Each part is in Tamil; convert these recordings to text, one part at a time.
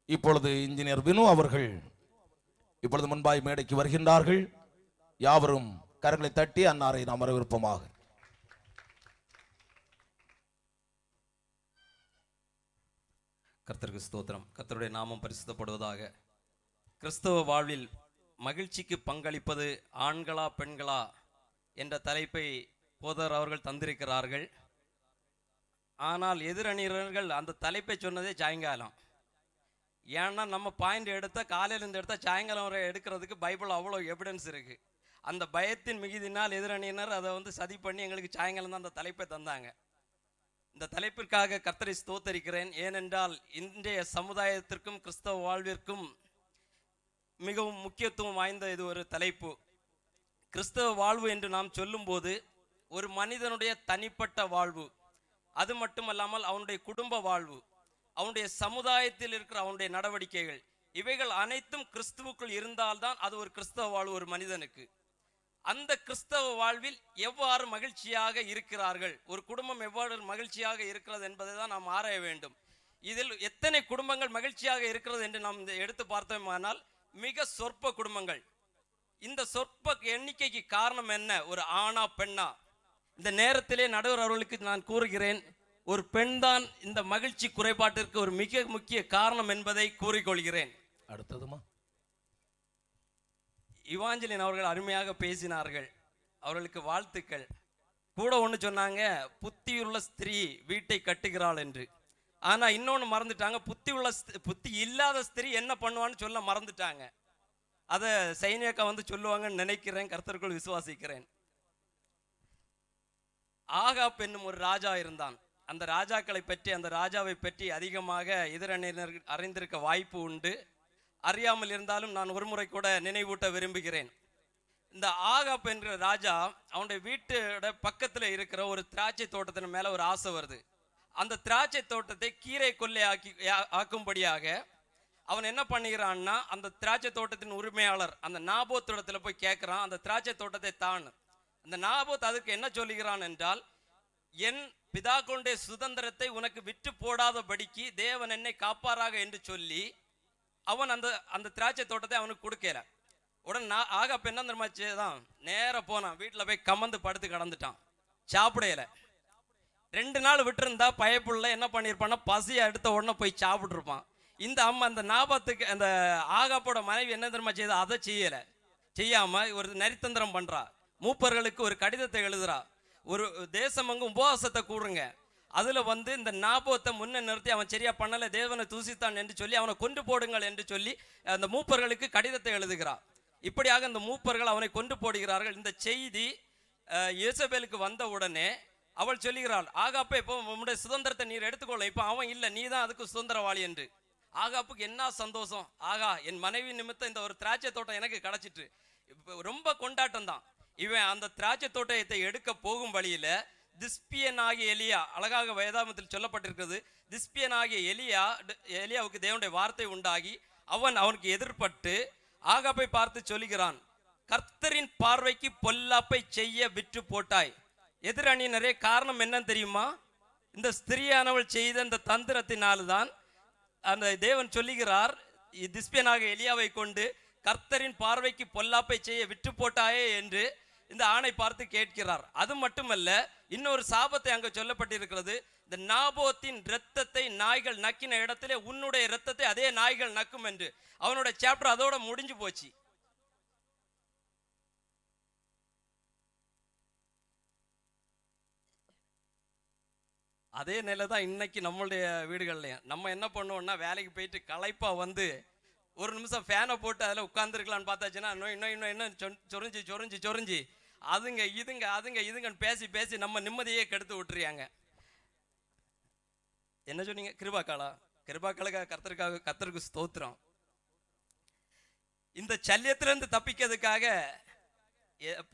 இப்பொழுது இன்ஜினியர் வினு அவர்கள் இப்பொழுது முன்பாய் மேடைக்கு வருகின்றார்கள். யாவரும் கரங்களை தட்டி அன்னாரை நாம் வரவேற்போமாக. கர்த்தருக்கு ஸ்தோத்திரம். கர்த்தருடைய நாமம் பரிசுத்தப்படுவதாக. கிறிஸ்தவ வாழ்வில் மகிழ்ச்சிக்கு பங்களிப்பது ஆண்களா பெண்களா என்ற தலைப்பை போதர் அவர்கள் தந்திருக்கிறார்கள். ஆனால் எதிரணியர்கள் அந்த தலைப்பை சொன்னதே சாயங்காலம். ஏன்னா நம்ம பாயிண்ட் எடுத்தால் காலையிலேருந்து எடுத்தால் சாயங்காலம் வரை எடுக்கிறதுக்கு பைபிள் அவ்வளோ எவிடன்ஸ் இருக்குது. அந்த பயத்தின் மிகுதினால் எதிரணியினர் அதை சதி பண்ணி எங்களுக்கு சாயங்காலம் தான் அந்த தலைப்பை தந்தாங்க. இந்த தலைப்பிற்காக கர்த்தரை ஸ்தோத்தரிக்கிறேன். ஏனென்றால் இன்றைய சமுதாயத்திற்கும் கிறிஸ்தவ வாழ்விற்கும் மிகவும் முக்கியத்துவம் வாய்ந்த இது ஒரு தலைப்பு. கிறிஸ்தவ வாழ்வு என்று நாம் சொல்லும்போது ஒரு மனிதனுடைய தனிப்பட்ட வாழ்வு, அது மட்டுமல்லாமல் அவனுடைய குடும்ப வாழ்வு, அவனுடைய சமுதாயத்தில் இருக்கிற அவனுடைய நடவடிக்கைகள், இவைகள் அனைத்தும் கிறிஸ்துவுக்குள் இருந்தால்தான் அது ஒரு கிறிஸ்தவ வாழ்வு ஒரு மனிதனுக்கு. அந்த கிறிஸ்தவ வாழ்வில் எவ்வாறு மகிழ்ச்சியாக இருக்கிறார்கள், ஒரு குடும்பம் எவ்வாறு மகிழ்ச்சியாக இருக்கிறது என்பதை தான் நாம் ஆராய வேண்டும். இதில் எத்தனை குடும்பங்கள் மகிழ்ச்சியாக இருக்கிறது என்று நாம் எடுத்து பார்த்தோமானால் மிக சொற்ப குடும்பங்கள். இந்த சொற்ப எண்ணிக்கைக்கு காரணம் என்ன? ஒரு ஆணா பெண்ணா? இந்த நேரத்திலே நடுவர் அவர்களுக்கு நான் கூறுகிறேன், ஒரு பெண் தான் இந்த மகிழ்ச்சி குறைபாட்டிற்கு ஒரு மிக முக்கிய காரணம் என்பதை கூறிக்கொள்கிறேன். அடுத்ததுமா இவாஞ்சலின் அவர்கள் அருமையாக பேசினார்கள், அவர்களுக்கு வாழ்த்துக்கள். கூட ஒன்று சொன்னாங்க, புத்தியுள்ள ஸ்திரீ வீட்டை கட்டுகிறாள் என்று. ஆனால் இன்னொன்று மறந்துட்டாங்க, புத்தி இல்லாத ஸ்திரீ என்ன பண்ணுவான்னு சொல்ல மறந்துட்டாங்க. அதை சைனியக்கா சொல்லுவாங்கன்னு நினைக்கிறேன், கர்த்தருக்குள் விசுவாசிக்கிறேன். ஆகாப் என்னும் ஒரு ராஜா இருந்தான். அந்த ராஜாக்களை பற்றி, அந்த ராஜாவை பற்றி அதிகமாக இதரணியினர் அறிந்திருக்க வாய்ப்பு உண்டு. அறியாமல் இருந்தாலும் நான் ஒரு முறை கூட நினைவூட்ட விரும்புகிறேன். இந்த ஆகாப் என்கிற ராஜா அவனுடைய வீட்டோட பக்கத்தில் இருக்கிற ஒரு திராட்சை தோட்டத்தின் மேலே ஒரு ஆசை வருது. அந்த திராட்சை தோட்டத்தை கீரை கொள்ளை ஆக்கும்படியாக அவன் என்ன பண்ணுகிறான்னா, அந்த திராட்சை தோட்டத்தின் உரிமையாளர் அந்த நாபோத் இடத்துல போய் கேட்குறான், அந்த திராட்சை தோட்டத்தை தான். அந்த நாபோத் அதுக்கு என்ன சொல்லுகிறான் என்றால், என் பிதாக்களுடைய சுதந்திரத்தை உனக்கு விற்று போடாதபடிக்கு தேவன் என்னை காப்பாராக என்று சொல்லி அவன் அந்த திராட்சை தோட்டத்தை அவனுக்கு கொடுக்கல. உடனே ஆகாப் என்ன தெரியுமாச்சுதான், நேர போனான், வீட்டில் போய் கமந்து படுத்து கடந்துட்டான், சாப்பிடையில. 2 நாள் விட்டுருந்தா பயப்புள்ள என்ன பண்ணியிருப்பான்னா, பசியை எடுத்த உடனே போய் சாப்பிட்ருப்பான். இந்த அம்மா அந்த நாபத்துக்கு அந்த ஆகாப்போட மனைவி என்ன தெரியுமா செய்தா, அதை செய்யாம ஒரு நரித்தந்திரம் பண்றா. மூப்பர்களுக்கு ஒரு கடிதத்தை எழுதுறா, ஒரு தேசமங்கும் உபவாசத்தை கூடுங்க, அதுல இந்த நாபோத்தை முன்ன நிறுத்தி அவன் சரியா பண்ணல, தேவனை தூசித்தான் என்று சொல்லி அவனை கொண்டு போடுங்கள் என்று சொல்லி அந்த மூப்பர்களுக்கு கடிதத்தை எழுதுகிறார். இப்படியாக இந்த மூப்பர்கள் அவனை கொண்டு போடுகிறார்கள். இந்த செய்தி யேசபேலுக்கு வந்த உடனே அவள் சொல்லுகிறாள், ஆகாப்பே இப்போ உன்னுடைய சுதந்திரத்தை நீர் எடுத்துக்கொள்ள, இப்போ அவன் இல்லை, நீ தான் அதுக்கு சுதந்திரவாளி என்று. ஆகாப்புக்கு என்ன சந்தோஷம், ஆகா என் மனைவி நிமித்தம் இந்த ஒரு திராட்சை தோட்டம் எனக்கு கிடைச்சிட்டு, ரொம்ப கொண்டாட்டம் தான். இவன் அந்த திராட்சை தோட்டத்தை எடுக்க போகும் வழியில திஸ்பியன் ஆகிய எலியா, அழகாக வேதாகமத்தில் சொல்லப்பட்டிருக்கிறது, திஸ்பியன் ஆகிய எலியாவுக்கு தேவனுடைய வார்த்தை உண்டாகி அவனுக்கு எதிர்பட்டு ஆகாப்பை பார்த்து சொல்லுகிறான், கர்த்தரின் பார்வைக்கு பொல்லாப்பை செய்ய விற்று போட்டாய். எதிரணியினரே, காரணம் என்னன்னு தெரியுமா? இந்த ஸ்திரியானவள் செய்த இந்த தந்திரத்தினால்தான் அந்த தேவன் சொல்லுகிறார், திஸ்பியனாக எலியாவை கொண்டு கர்த்தரின் பார்வைக்கு பொல்லாப்பை செய்ய விற்று போட்டாயே என்று இந்த ஆணை பார்த்து கேட்கிறார். அது மட்டுமல்ல, இன்னொரு சாபத்தை அங்கு சொல்லப்பட்டிருக்கிறது, இந்த நாபோத்தின் இரத்தத்தை நாய்கள் நக்கின இடத்திலே உன்னுடைய இரத்தத்தை அதே நாய்கள் நக்கும் என்று. அவனுடைய சாப்டர் அதோட முடிஞ்சு போச்சு. அதே நிலை தான் இன்னைக்கு நம்மளுடைய வீடுகள்லையும். நம்ம என்ன பண்ணுவோம்னா, வேலைக்கு போயிட்டு களைப்பா ஒரு நிமிஷம் ஃபேனை போட்டு அதில் உட்காந்துருக்கலான்னு பார்த்தாச்சுன்னா இன்னும் சொரிஞ்சு அதுங்க இதுங்கன்னு பேசி நம்ம நிம்மதியே கெடுத்து விட்டுறியாங்க. என்ன சொன்னீங்க? கிருபாக்காலுக்காக கர்த்தருக்கு ஸ்தோத்திரம். இந்த சல்யத்திலிருந்து தப்பிக்கிறதுக்காக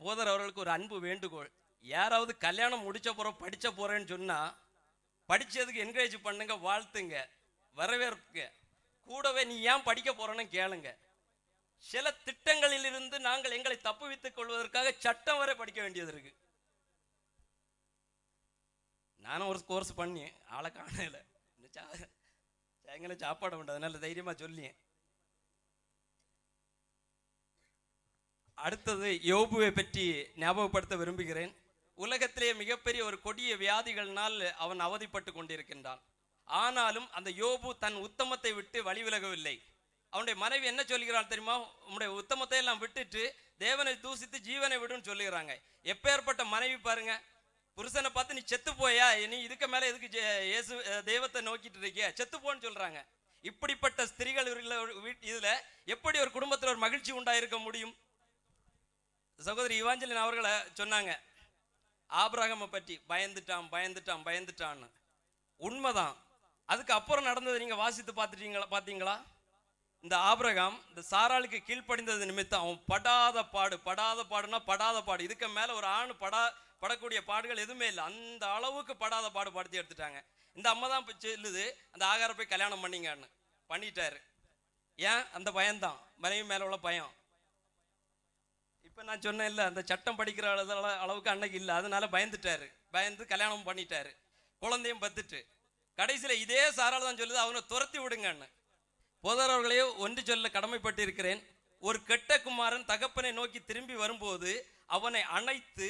போதர் அவர்களுக்கு ஒரு அன்பு வேண்டுகோள். யாராவது கல்யாணம் படிச்ச போறேன்னு சொன்னா, படிச்சதுக்கு என்கரேஜ் பண்ணுங்க, வாழ்த்துங்க, வரவேற்புங்க. கூடவே நீ ஏன் படிக்க போறேன்னு கேளுங்க. சில திட்டங்களில் இருந்து நாங்கள் எங்களை தப்புவித்துக் கொள்வதற்காக சட்டம் வரை படிக்க வேண்டியது இருக்கு. நானும் ஒரு கோர்ஸ் பண்ணி ஆளை காணல, எங்களை சாப்பாடு உண்டு, அதனால தைரியமா சொல்லியேன். அடுத்தது யோபுவை பற்றி ஞாபகப்படுத்த விரும்புகிறேன். உலகத்திலே மிகப்பெரிய ஒரு கொடிய வியாதிகள்னால் அவன் அவதிப்பட்டு கொண்டிருக்கின்றான். ஆனாலும் அந்த யோபு தன் உத்தமத்தை விட்டு வழி விலகவில்லை. அவனுடைய மனைவி என்ன சொல்கிறாள் தெரியுமா? உன்னுடைய உத்தமத்தை எல்லாம் விட்டுட்டு தேவனை தூசித்து ஜீவனை விடுன்னு சொல்லுகிறாங்க. எப்பேற்பட்ட மனைவி பாருங்க. புருஷனை பார்த்து நீ செத்து போயா, நீ இதுக்கு மேல எதுக்கு இயேசு தெய்வத்தை நோக்கிட்டு இருக்கிய, செத்து போன்னு சொல்றாங்க. இப்படிப்பட்ட ஸ்திரீகள் இதுல எப்படி ஒரு குடும்பத்தில் ஒரு மகிழ்ச்சி உண்டாயிருக்க முடியும்? சகோதரி இவாஞ்சலின் அவர்களை சொன்னாங்க ஆபிரகாமை பற்றி, பயந்துட்டான் பயந்துட்டான் பயந்துட்டான்னு. உண்மைதான். அதுக்கு அப்புறம் நடந்தது நீங்க வாசித்து பாத்தீங்களா? இந்த ஆபிரகாம் இந்த சாராளுக்கு கீழ்ப்படிந்தது நிமித்தம் அவன் படாத பாடுனா படாத பாடு. இதுக்கு மேல ஒரு ஆண் படக்கூடிய பாடுகள் எதுவுமே இல்லை. அந்த அளவுக்கு படாத பாடு படுத்தி எடுத்துட்டாங்க. இந்த அம்மா தான் சொல்லுது அந்த ஆகார போய் கல்யாணம் பண்ணிங்கன்னு. பண்ணிட்டாரு. ஏன்? அந்த பயம்தான், மனைவி மேல உள்ள பயம். இப்ப நான் சொன்னேன் இல்ல, அந்த சட்டம் படிக்கிற அளவுக்கு அன்னைக்கு இல்லை, அதனால பயந்துட்டாரு. பயந்து கல்யாணம் பண்ணிட்டாரு, குழந்தையும் பத்துட்டு. கடைசியில இதே சாரால் தான் சொல்லுது அவனை துரத்தி விடுங்கன்னு. போதரவர்களையே ஒன்று சொல்ல கடமைப்பட்டு இருக்கிறேன். ஒரு கெட்ட குமாரன் தகப்பனை நோக்கி திரும்பி வரும்போது அவனை அணைத்து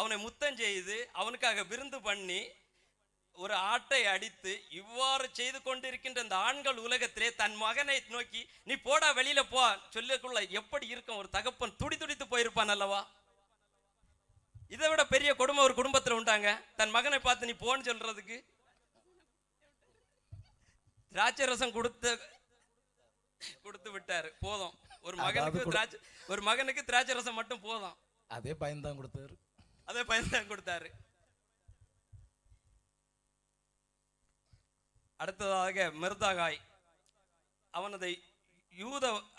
அவனை முத்தம் செய்து அவனுக்காக விருந்து பண்ணி ஒரு ஆட்டை அடித்து இவ்வாறு செய்து கொண்டிருக்கின்ற இந்த ஆண்கள் உலகத்திலே தன் மகனை நோக்கி நீ போடா வெளியில போ சொல்லக்குள்ள எப்படி இருக்கும்? ஒரு தகப்பன் துடித்து போயிருப்பான் அல்லவா? இதை விட பெரிய கொடுமை ஒரு குடும்பத்தில் உண்டாங்க? தன் மகனை பார்த்து நீ போன்னு சொல்றதுக்கு. திராட்சை ரசம் கொடுத்து விட்டாரு, போதும். ஒரு மகனுக்கு திராட்சை ரசம் மட்டும் போதும். அதே பயன்தான் கொடுத்தாரு. அடுத்ததாக மிர்தகாய், அவனது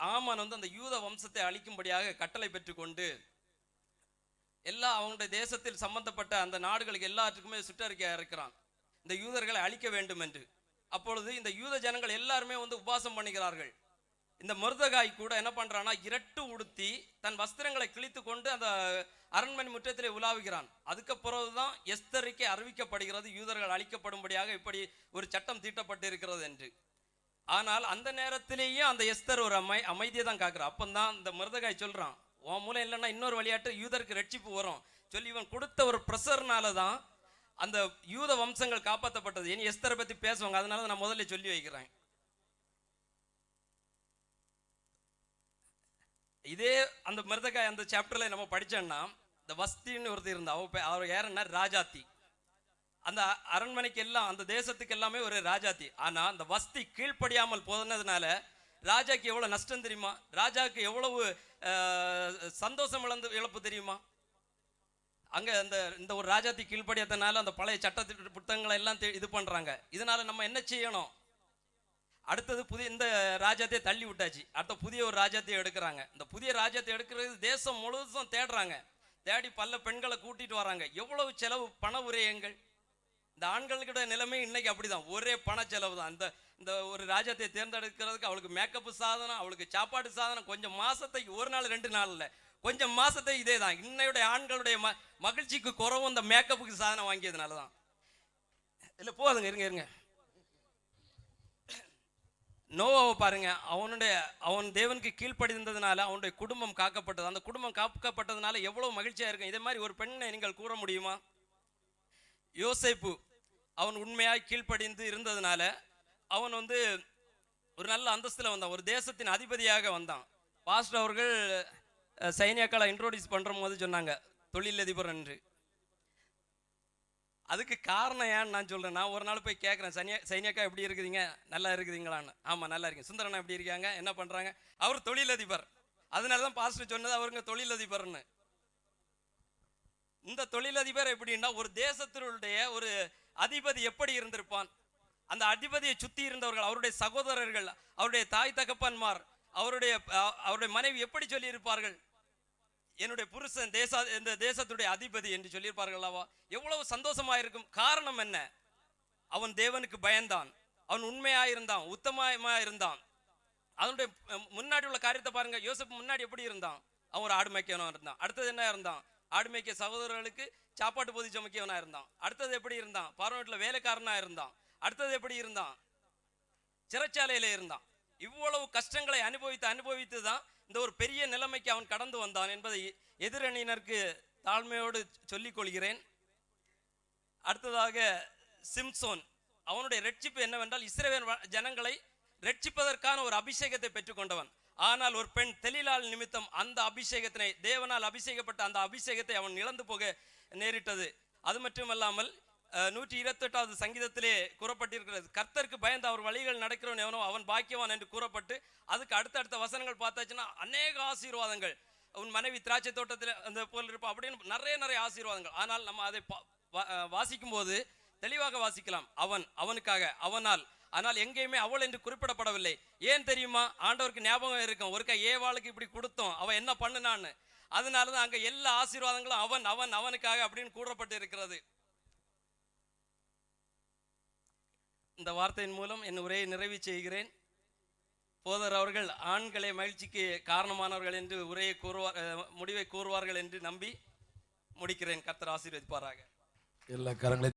ஆமான் அந்த யூத வம்சத்தை அழிக்கும்படியாக கட்டளை பெற்றுக்கொண்டு அவனுடைய தேசத்தில் சம்பந்தப்பட்ட அந்த நாடுகளுக்கு எல்லாத்துக்குமே சுற்றறிக்கையா இருக்கிறான், இந்த யூதர்களை அழிக்க வேண்டும் என்று. அப்பொழுது இந்த யூத ஜனங்கள் எல்லாருமே உபவாசம் பண்ணுகிறார்கள். இந்த மிர்தகாய் கூட என்ன பண்றான்னா, இரட்டு உடுத்தி தன் வஸ்திரங்களை கிழித்து கொண்டு அந்த அரண்மனை முற்றத்திலே உலாவுகிறான். அதுக்கு பிறகுதான் எஸ்தருக்கு அறிவிக்கப்படுகிறது யூதர்கள் அழிக்கப்படும்படியாக இப்படி ஒரு சட்டம் தீட்டப்பட்டு இருக்கிறது என்று. ஆனால் அந்த நேரத்திலேயே அந்த எஸ்தர் ஒரு அமைதியை தான் காக்குறான். அப்பந்தான் இந்த மிர்தகாய் சொல்றான், உன் மூலம் இல்லைன்னா இன்னொரு விளையாட்டு யூதருக்கு ரட்சிப்பு வரும் சொல்லி இவன் கொடுத்த ஒரு பிரஷர்னால தான் அந்த யூத வம்சங்கள் காப்பாற்றப்பட்டது. இனி எஸ்தரை பத்தி பேசுவாங்க, அதனால நான் முதல்ல சொல்லி வைக்கிறேன். இதே அந்த மிர்தகாய் அந்த சாப்டர்ல நம்ம படிச்சோம்னா, இந்த வஸ்தின்னு ஒருத்தர் இருந்தா, அவர் யாருன்னா ராஜாத்தி. அந்த அரண்மனைக்கு எல்லாம் அந்த தேசத்துக்கு எல்லாமே ஒரு ராஜாத்தி. ஆனா அந்த வஸ்தி கீழ்ப்படியாமல் போனதுனால ராஜாக்கு எவ்வளவு நஷ்டம் தெரியுமா? ராஜாக்கு எவ்வளவு சந்தோஷம் இழப்பு தெரியுமா? அங்க இந்த ஒரு ராஜாத்தி கீழ்ப்படியாதனால அந்த பழைய சட்ட புத்தகங்களை எல்லாம் இது பண்றாங்க. இதனால நம்ம என்ன செய்யணும்? அடுத்தது இந்த ராஜ்யத்தை தள்ளி விட்டாச்சு, அடுத்த புதிய ஒரு ராஜ்யத்தை எடுக்கிறாங்க. இந்த புதிய ராஜ்யத்தை எடுக்கிறது தேசம் முழுவதும் தேடுறாங்க. தேடி பல பெண்களை கூட்டிட்டு வராங்க. எவ்வளவு செலவு, பண உரையங்கள். இந்த ஆண்களுக்கிட்ட நிலைமை இன்னைக்கு அப்படிதான், ஒரே பண செலவு தான். இந்த ஒரு ராஜ்யத்தை தேர்ந்தெடுக்கிறதுக்கு அவளுக்கு மேக்கப் சாதனம், அவளுக்கு சாப்பாடு சாதனம், கொஞ்சம் மாசத்தைக்கு ஒரு நாள் 2 நாள் இல்லை, கொஞ்சம் மாசத்தை இதே தான். இன்னையுடைய ஆண்களுடைய மகிழ்ச்சிக்கு குறவும் இந்த மேக்கப்புக்கு சாதனம் வாங்கியதுனாலதான். இல்ல போதுங்க, இருங்க. நோவாவை பாருங்க, அவன் தேவனுக்கு கீழ்ப்படிந்ததுனால அவனுடைய குடும்பம் காக்கப்பட்டது. அந்த குடும்பம் காக்கப்பட்டதுனால எவ்வளவு மகிழ்ச்சியா இருக்கும். இதே மாதிரி ஒரு பெண்ணை நீங்கள் கூற முடியுமா? யோசேப்பு அவன் உண்மையாய் கீழ்ப்படிந்து இருந்ததுனால அவன் ஒரு நல்ல அந்தஸ்துல வந்தான், ஒரு தேசத்தின் அதிபதியாக வந்தான். பாஸ்டர் அவர்கள் சைனியாக்களை இன்ட்ரோடியூஸ் பண்ற போது சொன்னாங்க தொழிலதிபர் என்று. அதுக்கு காரணம் ஏன்னு நான் சொல்றேன். நான் ஒரு நாள் போய் கேட்குறேன், சைனியாக்கா எப்படி இருக்குதுங்க, நல்லா இருக்குதுங்களான்னு. ஆமா நல்லா இருக்கு. சுந்தரனா எப்படி இருக்காங்க, என்ன பண்றாங்க? அவர் தொழிலதிபர். அதனாலதான் பாஸ்டர் சொன்னது அவருங்க தொழிலதிபர்னு. இந்த தொழிலதிபர் எப்படின்னா, ஒரு தேசத்தினுடைய ஒரு அதிபதி எப்படி இருந்திருப்பான், அந்த அதிபதியை சுத்தி இருந்தவர்கள், அவருடைய சகோதரர்கள், அவருடைய தாய் தகப்பன்மார், அவருடைய மனைவி எப்படி சொல்லி இருப்பார்கள்? என்னுடைய புருஷன் இந்த தேசத்துடைய அதிபதி என்று சொல்லியிருப்பார்கள் அல்லவா? எவ்வளவு சந்தோஷமா இருக்கும். காரணம் என்ன? அவன் தேவனுக்கு பயந்தான், அவன் உண்மையாயிருந்தான், உத்தமமாயிருந்தான். அதனுடைய முன்னாடி உள்ள காரியத்தை பாருங்க. யோசேப்பு முன்னாடி எப்படி இருந்தான்? அவன் ஒரு ஆடு மேய்க்கவனா இருந்தான். அடுத்தது என்ன இருந்தான்? ஆடு மேய்க்க சகோதரர்களுக்கு சாப்பாட்டு பொதி சமைக்கவனா இருந்தான். அடுத்தது எப்படி இருந்தான்? பார்வோன் வீட்டுல வேலைக்காரனா இருந்தான். அடுத்தது எப்படி இருந்தான்? சிறைச்சாலையில இருந்தான். இவ்வளவு கஷ்டங்களை அனுபவித்து தான் இந்த ஒரு பெரிய நிலைமைக்கு அவன் கடந்து வந்தான் என்பதை எதிரணியினருக்கு தாழ்மையோடு சொல்லிக் கொள்கிறேன். அடுத்ததாக சிம்சோன், அவனுடைய ரட்சிப்பு என்னவென்றால் இஸ்ரவேல் ஜனங்களை ரட்சிப்பதற்கான ஒரு அபிஷேகத்தை பெற்றுக்கொண்டவன். ஆனால் ஒரு பெண் தெலீலாள் நிமித்தம் அந்த அபிஷேகத்தினை, தேவனால் அபிஷேகப்பட்ட அந்த அபிஷேகத்தை அவன் இழந்து போக நேரிட்டது. அது மட்டுமல்லாமல் 128வது சங்கீதத்திலே கூறப்பட்டிருக்கிறது, கர்த்தருக்கு பயந்து அவர் வழிகள் நடக்கிறவன் எவனோ அவன் பாக்கியவான் என்று கூறப்பட்டு, அதுக்கு அடுத்தடுத்த வசனங்கள் பார்த்தாச்சுன்னா அநேக ஆசீர்வாதங்கள். உன் மனைவி திராட்சை தோட்டத்தில் அந்த போல் இருப்பா அப்படின்னு நிறைய ஆசீர்வாதங்கள். ஆனால் நம்ம அதை வாசிக்கும் போது தெளிவாக வாசிக்கலாம், அவனுக்காக, அவனால். ஆனால் எங்கேயுமே அவள் என்று குறிப்பிடப்படவில்லை. ஏன் தெரியுமா? ஆண்டவருக்கு ஞாபகம் இருக்கும், ஒருக்கா ஏவாளுக்கு இப்படி கொடுத்தோம், அவன் என்ன பண்ணுனான்னு. அதனாலதான் அங்க எல்லா ஆசீர்வாதங்களும் அவனுக்காக அப்படின்னு கூறப்பட்டு இருக்கிறது. இந்த வார்த்தையின் மூலம் என் உரையை நிறைவு செய்கிறேன். போதர் அவர்கள் ஆண்களை மகிழ்ச்சிக்கு காரணமானவர்கள் என்று முடிவை கூறுவார்கள் என்று நம்பி முடிக்கிறேன். கர்த்தர் ஆசீர்வதிப்பாராக. எல்லா கரங்களை